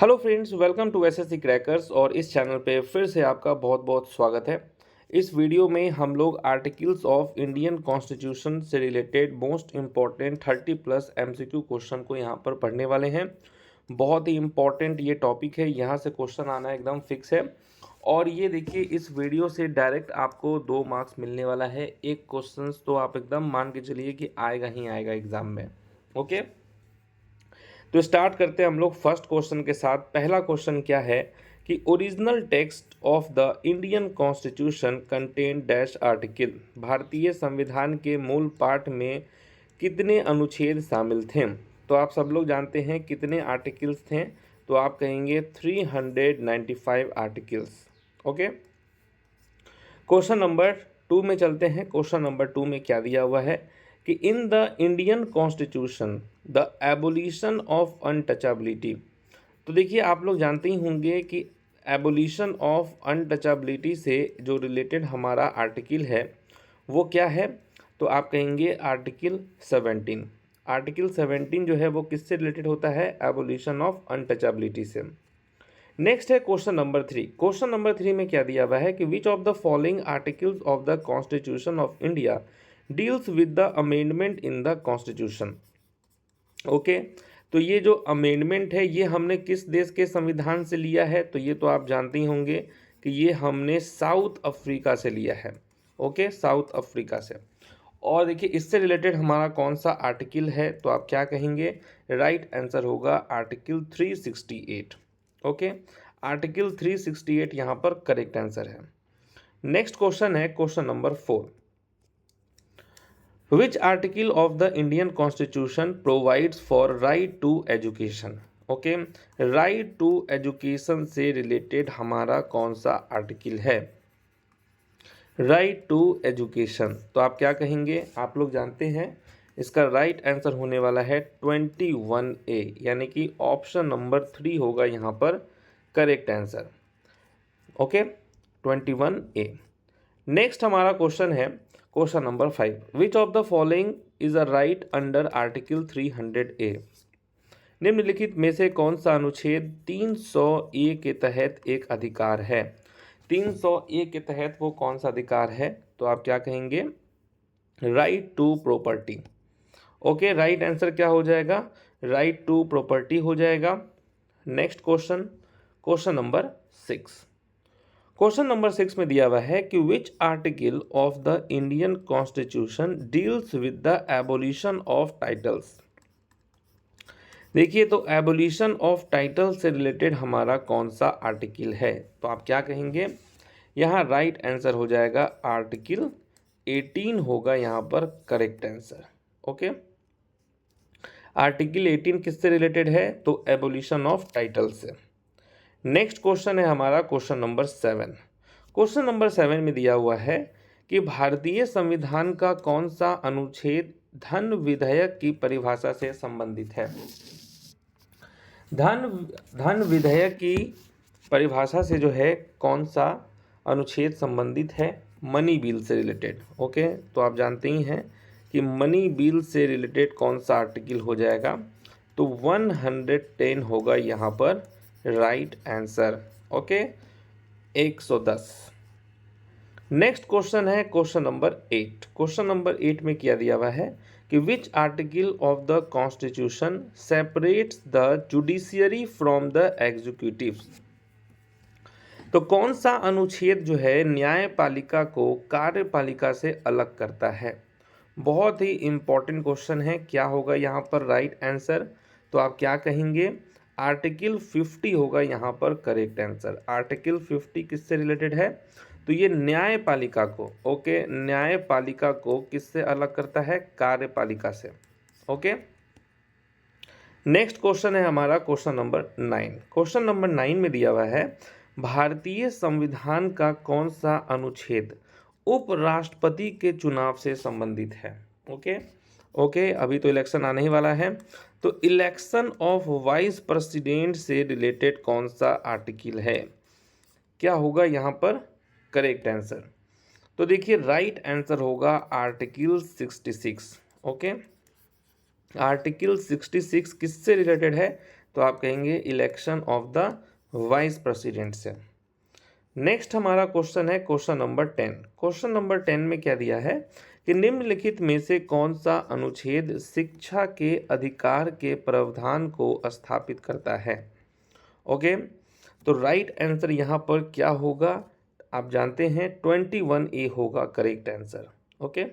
Hello friends, welcome to SSC crackers. और इस channel पे फिर से आपका बहुत बहुत स्वागत है। इस वीडियो में हम लोग आर्टिकल्स ऑफ इंडियन कॉन्स्टिट्यूशन से related most important 30+ MCQ question को यहाँ पर पढ़ने वाले हैं। बहुत ही इम्पॉर्टेंट ये टॉपिक है, यहाँ से क्वेश्चन आना एकदम फिक्स है। और ये देखिए, इस वीडियो से डायरेक्ट आपको 2 मार्क्स मिलने वाला है। एक क्वेश्चन तो आप एकदम मान के चलिए कि आएगा ही आएगा एग्जाम में। ओके, तो स्टार्ट करते हैं हम लोग फर्स्ट क्वेश्चन के साथ। पहला क्वेश्चन क्या है कि original text of the Indian constitution contain dash article. भारतीय संविधान के मूल पाठ में कितने अनुच्छेद शामिल थे? तो आप सब लोग जानते हैं कितने आर्टिकल्स थे, तो आप कहेंगे 395 आर्टिकल्स। ओके, क्वेश्चन नंबर 2 में चलते हैं। क्वेश्चन नंबर 2 में क्या दिया हुआ है कि इन the Indian constitution the abolition of untouchability. तो देखिए, आप लोग जानते ही होंगे कि एबोलिशन ऑफ अनटचेबिलिटी से जो रिलेटेड हमारा आर्टिकल है वो क्या है, तो आप कहेंगे आर्टिकल 17। आर्टिकल 17 जो है वो किससे रिलेटेड होता है? एबोलिशन ऑफ अनटचेबिलिटी से। नेक्स्ट है क्वेश्चन नंबर 3। क्वेश्चन नंबर 3 में क्या दिया हुआ है कि विच of the following articles of the constitution of India deals with the amendment in the constitution. Okay, तो ये जो अमेंडमेंट है ये हमने किस देश के संविधान से लिया है? तो ये तो आप जानते ही होंगे कि ये हमने साउथ अफ्रीका से लिया है। ओके, साउथ अफ्रीका से। और देखिए, इससे रिलेटेड हमारा कौन सा आर्टिकल है, तो आप क्या कहेंगे? राइट आंसर होगा आर्टिकल 368। ओके, आर्टिकल 368 यहाँ पर करेक्ट आंसर है। नेक्स्ट क्वेश्चन है question number 4। Which article of the Indian Constitution provides for right to education? Okay, right to education से रिलेटेड हमारा कौन सा आर्टिकल है? राइट टू एजुकेशन, तो आप क्या कहेंगे? आप लोग जानते हैं इसका राइट आंसर होने वाला है 21A, यानी कि ऑप्शन नंबर 3 होगा यहाँ पर correct answer. Okay, 21A। Next हमारा क्वेश्चन है question number 5। Which of the following is a right under article 300A? निम्नलिखित में से कौन सा अनुच्छेद 300A के तहत एक अधिकार है? 300A के तहत वो कौन सा अधिकार है? तो आप क्या कहेंगे? Right to property. Okay, right answer क्या हो जाएगा? राइट टू प्रॉपर्टी हो जाएगा। Next question, question number 6। Question number 6 में दिया हुआ है कि which article of the Indian constitution deals with the abolition of titles. देखिए, तो एबोलिशन ऑफ टाइटल से रिलेटेड हमारा कौन सा आर्टिकल है? तो आप क्या कहेंगे? यहाँ राइट आंसर हो जाएगा आर्टिकल 18 होगा यहाँ पर करेक्ट आंसर। ओके, आर्टिकल 18 किससे रिलेटेड है? तो एबोलिशन ऑफ टाइटल से। नेक्स्ट क्वेश्चन है हमारा क्वेश्चन नंबर 7। क्वेश्चन नंबर 7 में दिया हुआ है कि भारतीय संविधान का कौन सा अनुच्छेद धन विधेयक की परिभाषा से संबंधित है? धन विधेयक की परिभाषा से जो है कौन सा अनुच्छेद संबंधित है? मनी बिल से रिलेटेड। ओके, तो आप जानते ही हैं कि मनी बिल से रिलेटेड कौन सा आर्टिकल हो जाएगा? तो 110 होगा यहाँ पर right answer. Okay, 110। Next question है क्वेश्चन नंबर 8। क्वेश्चन नंबर 8 में क्या दिया हुआ है कि which article of the constitution separates the judiciary from the executive. तो कौन सा अनुच्छेद जो है न्यायपालिका को कार्यपालिका से अलग करता है? बहुत ही इंपॉर्टेंट क्वेश्चन है। क्या होगा यहाँ पर राइट आंसर? तो आप क्या कहेंगे? आर्टिकल 50 होगा यहाँ पर करेक्ट आंसर। आर्टिकल 50 किससे रिलेटेड है? तो ये न्यायपालिका को, ओके, न्यायपालिका को किससे अलग करता है? कार्यपालिका से। ओके, नेक्स्ट क्वेश्चन है हमारा क्वेश्चन नंबर 9। क्वेश्चन नंबर 9 में दिया हुआ है भारतीय संविधान का कौन सा अनुच्छेद उपराष्ट्रपति के चुनाव से संबंधित है? ओके, अभी तो इलेक्शन आने ही वाला है, तो इलेक्शन ऑफ वाइस प्रेसिडेंट से रिलेटेड कौन सा आर्टिकल है? क्या होगा यहाँ पर करेक्ट आंसर? तो देखिए, राइट आंसर होगा आर्टिकल 66। ओके, आर्टिकल 66 किससे रिलेटेड है? तो आप कहेंगे election of the vice president से। नेक्स्ट हमारा क्वेश्चन है क्वेश्चन नंबर 10। क्वेश्चन नंबर 10 में क्या दिया है कि निम्नलिखित में से कौन सा अनुच्छेद शिक्षा के अधिकार के प्रावधान को स्थापित करता है। ओके, तो राइट आंसर यहाँ पर क्या होगा, आप जानते हैं 21A होगा correct answer. Okay,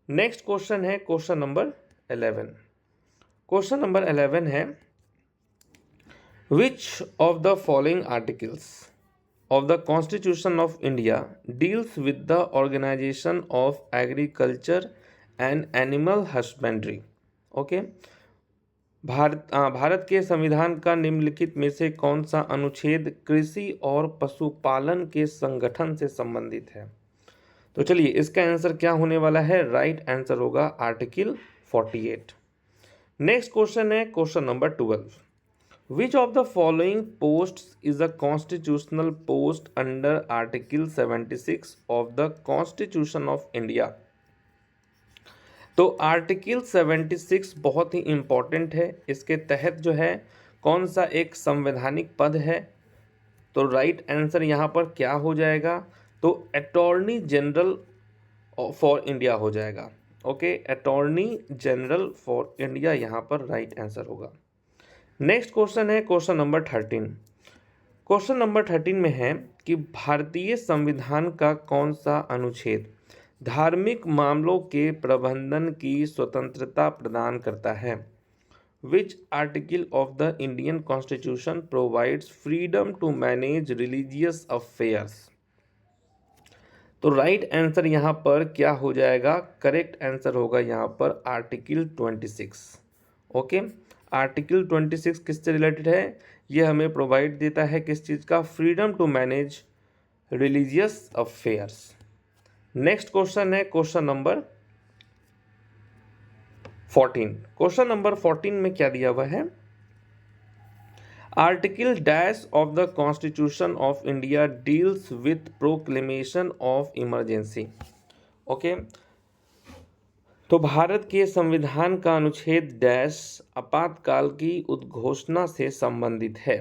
next question है क्वेश्चन नंबर 11। क्वेश्चन नंबर 11 है which of the following articles of the Constitution of India deals with the organization of agriculture and animal husbandry। Okay, Bharat के संविधान का निम्नलिखित में से कौन सा अनुच्छेद कृषि और पशुपालन के संगठन से संबंधित है। तो चलिए इसका आंसर क्या होने वाला है, राइट आंसर होगा आर्टिकल 48। नेक्स्ट क्वेश्चन है question number 12। Which of the following posts is a constitutional post under Article 76 of the Constitution of India। तो आर्टिकल 76 बहुत ही इम्पॉर्टेंट है, इसके तहत जो है कौन सा एक संवैधानिक पद है। तो राइट आंसर यहाँ पर क्या हो जाएगा, तो अटॉर्नी जनरल फॉर इंडिया हो जाएगा। Okay, attorney general for India यहाँ पर राइट आंसर होगा। नेक्स्ट क्वेश्चन है क्वेश्चन नंबर 13। क्वेश्चन नंबर 13 में है कि भारतीय संविधान का कौन सा अनुच्छेद धार्मिक मामलों के प्रबंधन की स्वतंत्रता प्रदान करता है। Which article of the Indian constitution provides freedom to manage religious affairs. तो राइट आंसर यहाँ पर क्या हो जाएगा, करेक्ट आंसर होगा यहाँ पर आर्टिकल 26। ओके, आर्टिकल 26 किससे रिलेटेड है, ये हमें प्रोवाइड देता है किस चीज़ का, freedom to manage religious affairs. Next question है क्वेश्चन नंबर 14। क्वेश्चन नंबर 14 में क्या दिया हुआ है, article dash of the constitution of India deals with proclamation of emergency. Okay, तो भारत के संविधान का अनुच्छेद डैश आपातकाल की उद्घोषणा से संबंधित है।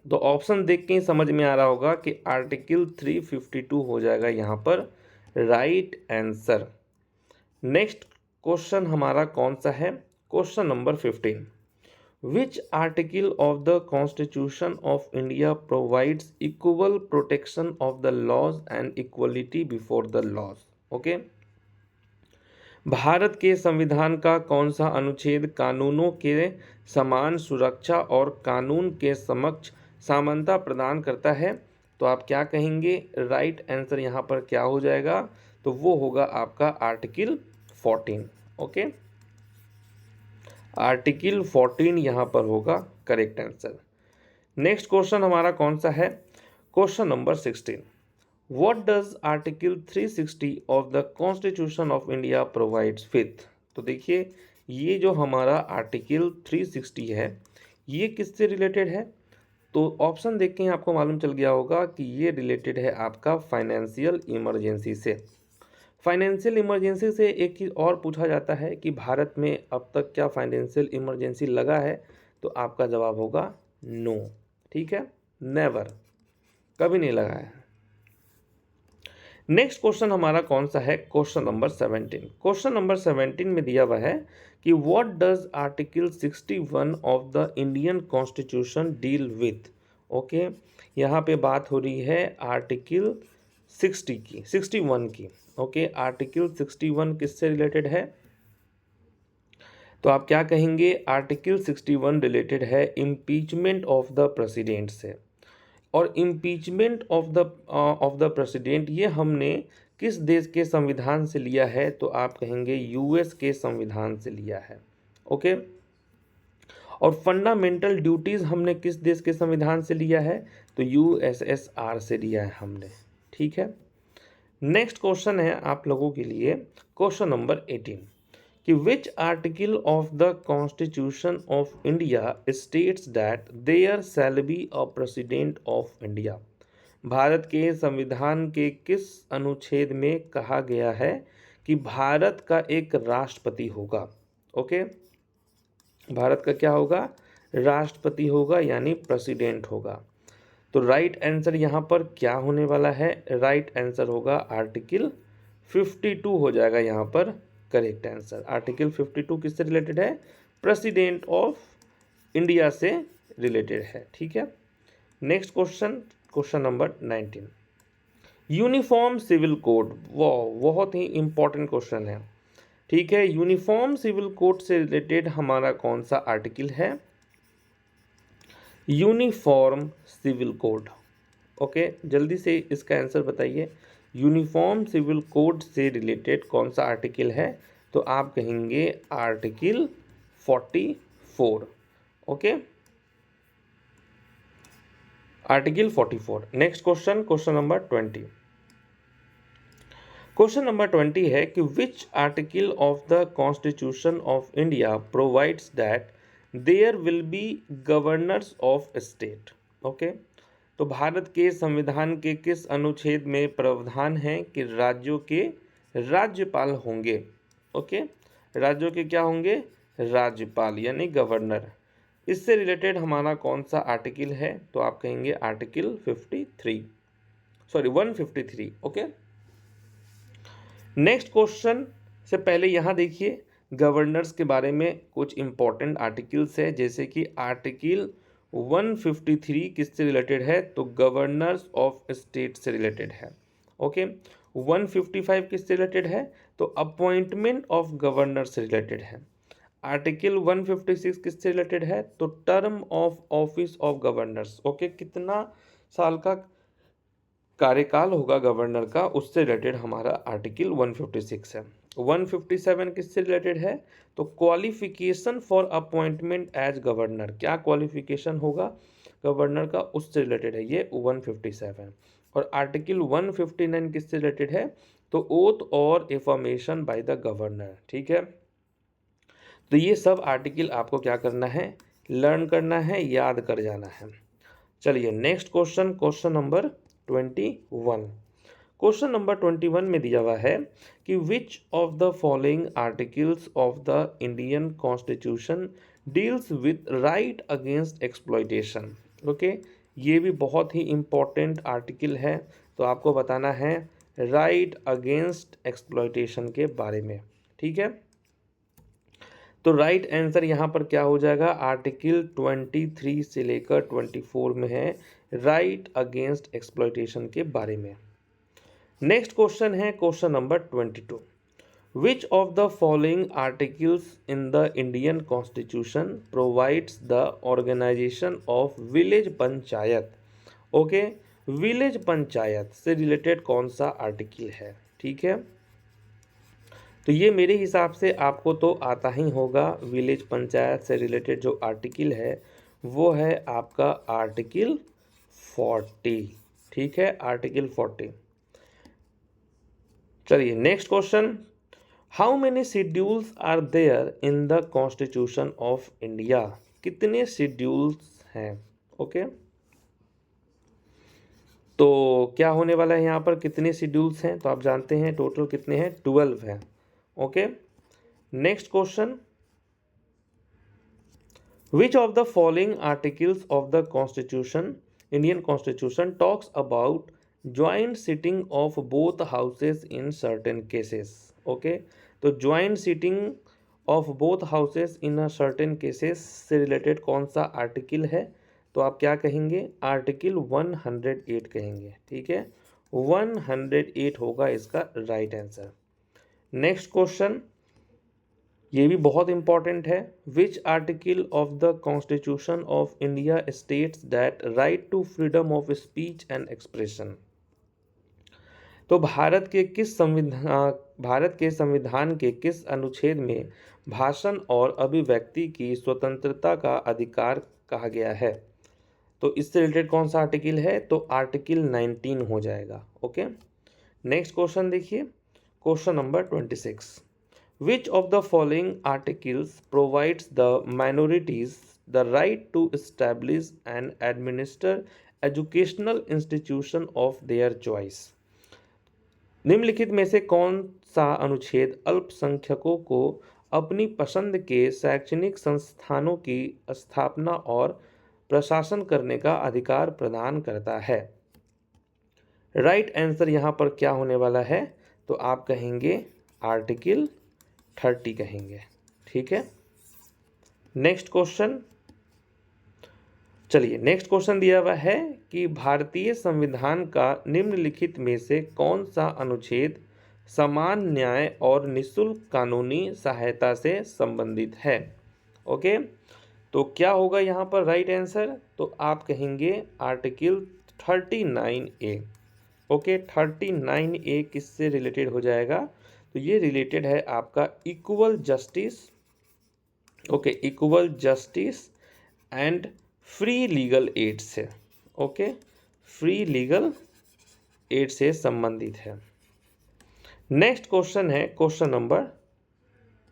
तो ऑप्शन देख के ही समझ में आ रहा होगा कि आर्टिकल 352 हो जाएगा यहाँ पर राइट आंसर। नेक्स्ट क्वेश्चन हमारा कौन सा है, question number 15। Which article of the constitution of India provides equal protection of the laws and equality before the laws. Okay, Bharat के संविधान का कौन सा अनुच्छेद कानूनों के समान सुरक्षा और कानून के समक्ष समानता प्रदान करता है। तो आप क्या कहेंगे, राइट आंसर यहाँ पर क्या हो जाएगा, तो वो होगा आपका आर्टिकल 14। ओके, आर्टिकल 14 यहाँ पर होगा करेक्ट आंसर। नेक्स्ट क्वेश्चन हमारा कौन सा है, question number 16। What does Article 360 of the Constitution of India provides with। तो देखिए ये जो हमारा आर्टिकल 360 है ये किससे रिलेटेड है, तो ऑप्शन देख के ही आपको मालूम चल गया होगा कि ये रिलेटेड है आपका फाइनेंशियल इमरजेंसी से। फाइनेंशियल इमरजेंसी से एक चीज़ और पूछा जाता है कि भारत में अब तक क्या फाइनेंशियल इमरजेंसी लगा है, तो आपका जवाब होगा नो। ठीक है, नेवर, कभी नहीं लगा है। नेक्स्ट क्वेश्चन हमारा कौन सा है, क्वेश्चन नंबर 17। क्वेश्चन नंबर 17 में दिया हुआ है कि what does article 61 of the Indian constitution deal with. Okay, यहाँ पे बात हो रही है आर्टिकल 61 की। ओके, आर्टिकल 61 किससे रिलेटेड है, तो आप क्या कहेंगे, आर्टिकल 61 रिलेटेड है इम्पीचमेंट ऑफ द प्रेसिडेंट से। और इम्पीचमेंट ऑफ द प्रेसिडेंट ये हमने किस देश के संविधान से लिया है, तो आप कहेंगे यूएस के संविधान से लिया है। ओके, और फंडामेंटल ड्यूटीज़ हमने किस देश के संविधान से लिया है, तो यूएसएसआर से लिया है हमने। ठीक है, नेक्स्ट क्वेश्चन है आप लोगों के लिए क्वेश्चन नंबर 18 कि which article of the constitution of India states that there shall be a president of India. Bharat के संविधान के किस अनुच्छेद में कहा गया है कि भारत का एक राष्ट्रपति होगा। ओके, भारत का क्या होगा, राष्ट्रपति होगा यानी प्रेसिडेंट होगा। तो राइट आंसर यहाँ पर क्या होने वाला है? राइट आंसर होगा आर्टिकल 52 हो जाएगा यहाँ पर करेक्ट आंसर। आर्टिकल 52 किससे रिलेटेड है? प्रेसिडेंट ऑफ इंडिया से रिलेटेड है। ठीक है, next question, question number 19, uniform civil code. वो बहुत ही इंपॉर्टेंट क्वेश्चन है। ठीक है, यूनिफॉर्म सिविल कोड से रिलेटेड हमारा कौन सा आर्टिकल है? Uniform civil code. ओके, जल्दी से इसका आंसर बताइए। यूनिफॉर्म सिविल कोड से रिलेटेड कौन सा आर्टिकल है? तो आप कहेंगे article 44। Okay, article 44। Next question, question number 20। Question number 20 है कि which article of the constitution of India provides that there will be governors of state. Okay, तो भारत के संविधान के किस अनुच्छेद में प्रावधान है कि राज्यों के राज्यपाल होंगे? ओके, राज्यों के क्या होंगे? राज्यपाल यानी गवर्नर। इससे रिलेटेड हमारा कौन सा आर्टिकल है? तो आप कहेंगे आर्टिकल 153। ओके, नेक्स्ट क्वेश्चन से पहले यहाँ देखिए गवर्नर्स के बारे में कुछ इंपॉर्टेंट आर्टिकल्स है, जैसे कि आर्टिकल 153 किससे रिलेटेड है? तो गवर्नर्स ऑफ स्टेट से रिलेटेड है। ओके, 155 किससे रिलेटेड है? तो अपॉइंटमेंट ऑफ गवर्नर से रिलेटेड है। आर्टिकल 156 किससे रिलेटेड है? तो term of office of governors. Okay, कितना साल का कार्यकाल होगा गवर्नर का, उससे रिलेटेड हमारा आर्टिकल 156 है। 157 किससे रिलेटेड है? तो qualification for appointment as governor. क्या क्वालिफिकेशन होगा गवर्नर का, उससे रिलेटेड है ये 157। और आर्टिकल 159 किससे रिलेटेड है? तो ओथ और एफर्मेशन बाय द गवर्नर। ठीक है, तो ये सब आर्टिकल आपको क्या करना है? लर्न करना है, याद कर जाना है। चलिए next question, question number 21। Question number 21 में दिया हुआ है कि विच of the following articles of the Indian constitution deals with right against exploitation. Okay, ये भी बहुत ही इंपॉर्टेंट आर्टिकल है, तो आपको बताना है राइट अगेंस्ट एक्सप्लॉयटेशन के बारे में। ठीक है, तो राइट आंसर यहाँ पर क्या हो जाएगा? आर्टिकल 23 से लेकर 24 में है राइट अगेंस्ट एक्सप्लॉयटेशन के बारे में। नेक्स्ट क्वेश्चन है question number 22। Which of the following articles in the Indian constitution provides the organization of village panchayat? Okay, village panchayat से रिलेटेड कौन सा आर्टिकल है? ठीक है, तो ये मेरे हिसाब से आपको तो आता ही होगा। विलेज पंचायत से रिलेटेड जो आर्टिकल है वो है आपका आर्टिकल 40। ठीक है, आर्टिकल 40। चलिए next question, how many schedules are there in the constitution of India? कितने शेड्यूल्स हैं? ओके, तो क्या होने वाला है यहाँ पर? कितने शेड्यूल्स हैं? तो आप जानते हैं टोटल कितने हैं? 12 हैं। Okay, next question, which of the following articles of the constitution, Indian constitution talks about joint sitting of both houses in certain cases? Okay, तो joint sitting of both houses in a certain cases से related कौन सा article है? तो आप क्या कहेंगे? Article 108 कहेंगे। ठीक है, 108 होगा इसका राइट आंसर। नेक्स्ट क्वेश्चन, ये भी बहुत इंपॉर्टेंट है। Which article of the constitution of India states that right to freedom of speech and expression? तो भारत के संविधान के किस अनुच्छेद में भाषण और अभिव्यक्ति की स्वतंत्रता का अधिकार कहा गया है? तो इससे रिलेटेड कौन सा आर्टिकल है? तो आर्टिकल 19 हो जाएगा। ओके, नेक्स्ट क्वेश्चन देखिए, question number 26। Which of the following articles provides the minorities the right to establish and administer educational institution of their choice? निम्नलिखित में से कौन सा अनुच्छेद अल्पसंख्यकों को अपनी पसंद के शैक्षणिक संस्थानों की स्थापना और प्रशासन करने का अधिकार प्रदान करता है। राइट आंसर यहाँ पर क्या होने वाला है, तो आप कहेंगे आर्टिकल 30 कहेंगे। ठीक है, नेक्स्ट क्वेश्चन। चलिए, नेक्स्ट क्वेश्चन दिया हुआ है कि भारतीय संविधान का निम्नलिखित में से कौन सा अनुच्छेद समान न्याय और निःशुल्क कानूनी सहायता से संबंधित है। ओके, तो क्या होगा यहाँ पर राइट आंसर, तो आप कहेंगे आर्टिकल 39A। ओके, 39A किससे रिलेटेड हो जाएगा, तो ये रिलेटेड है आपका equal justice, okay, equal justice and free legal aid से। ओके, फ्री लीगल एड से संबंधित है। नेक्स्ट क्वेश्चन है क्वेश्चन नंबर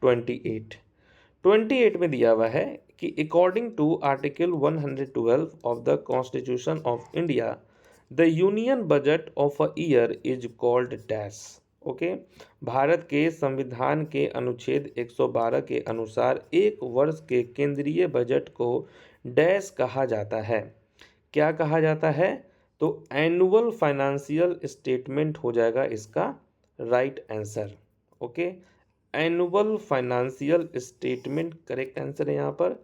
28 में दिया हुआ है कि according to article 112 of the constitution of India the union budget of a year is called dash. Okay, Bharat के संविधान के अनुच्छेद 112 के अनुसार एक वर्ष के केंद्रीय बजट को डैश कहा जाता है। क्या कहा जाता है, तो एनुअल फाइनेंशियल स्टेटमेंट हो जाएगा इसका right answer. Okay, annual financial statement correct answer है यहाँ पर।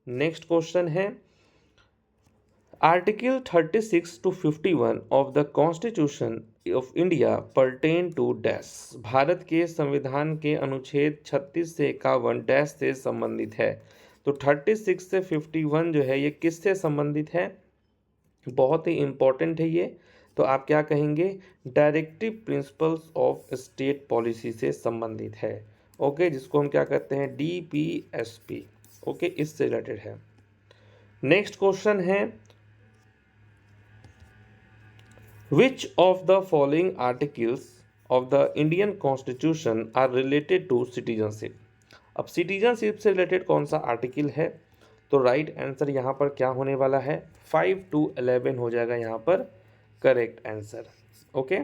नेक्स्ट क्वेश्चन है article 36 to 51 of the constitution of India pertain to dash. Bharat के संविधान के अनुच्छेद 36 से 51 डैश से संबंधित है। तो 36 से 51 जो है ये किससे संबंधित है, बहुत ही इंपॉर्टेंट है ये। तो आप क्या कहेंगे, directive principles of state policy से संबंधित है। ओके, जिसको हम क्या कहते हैं, DPSP। ओके, इससे रिलेटेड है। नेक्स्ट क्वेश्चन है which of the following articles of the Indian constitution are related to citizenship. अब सिटीजनशिप से रिलेटेड कौन सा आर्टिकल है, तो राइट आंसर यहाँ पर क्या होने वाला है, 5 to 11 हो जाएगा यहाँ पर correct answer. Okay,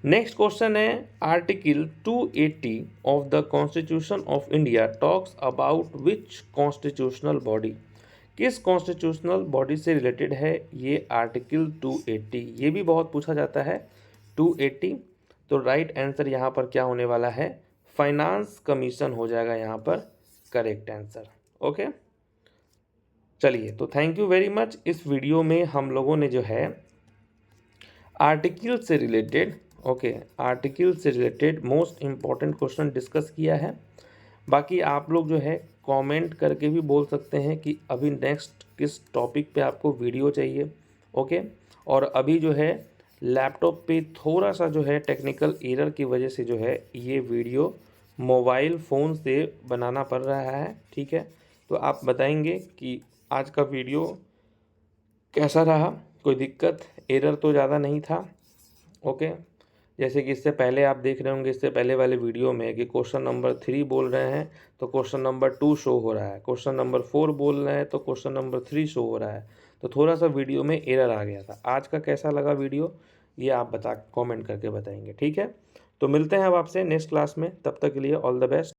next question है article 280 of the constitution of India talks about which constitutional body. किस कॉन्स्टिट्यूशनल बॉडी से रिलेटेड है ये आर्टिकल 280, ये भी बहुत पूछा जाता है 280। तो राइट आंसर यहाँ पर क्या होने वाला है, फाइनेंस कमीशन हो जाएगा यहाँ पर करेक्ट आंसर। ओके, चलिए, तो थैंक यू वेरी मच। इस वीडियो में हम लोगों ने जो है आर्टिकल से रिलेटेड, ओके, आर्टिकल से related most important question discuss किया है। बाकी आप लोग जो है कमेंट करके भी बोल सकते हैं कि अभी नेक्स्ट किस टॉपिक पे आपको वीडियो चाहिए। ओके, और अभी जो है लैपटॉप पे थोड़ा सा जो है टेक्निकल एरर की वजह से जो है ये वीडियो मोबाइल फ़ोन से बनाना पड़ रहा है। ठीक है, तो आप बताएंगे कि आज का वीडियो कैसा रहा, कोई दिक्कत एरर तो ज़्यादा नहीं था। ओके, जैसे कि इससे पहले आप देख रहे होंगे, इससे पहले वाले वीडियो में कि क्वेश्चन नंबर 3 बोल रहे हैं तो क्वेश्चन नंबर 2 शो हो रहा है, क्वेश्चन नंबर 4 बोल रहे हैं तो क्वेश्चन नंबर 3 शो हो रहा है। तो थोड़ा सा वीडियो में एरर आ गया था। आज का कैसा लगा वीडियो ये आप कमेंट करके बताएंगे। ठीक है, तो मिलते हैं अब आपसे नेक्स्ट क्लास में, तब तक के लिए ऑल द बेस्ट।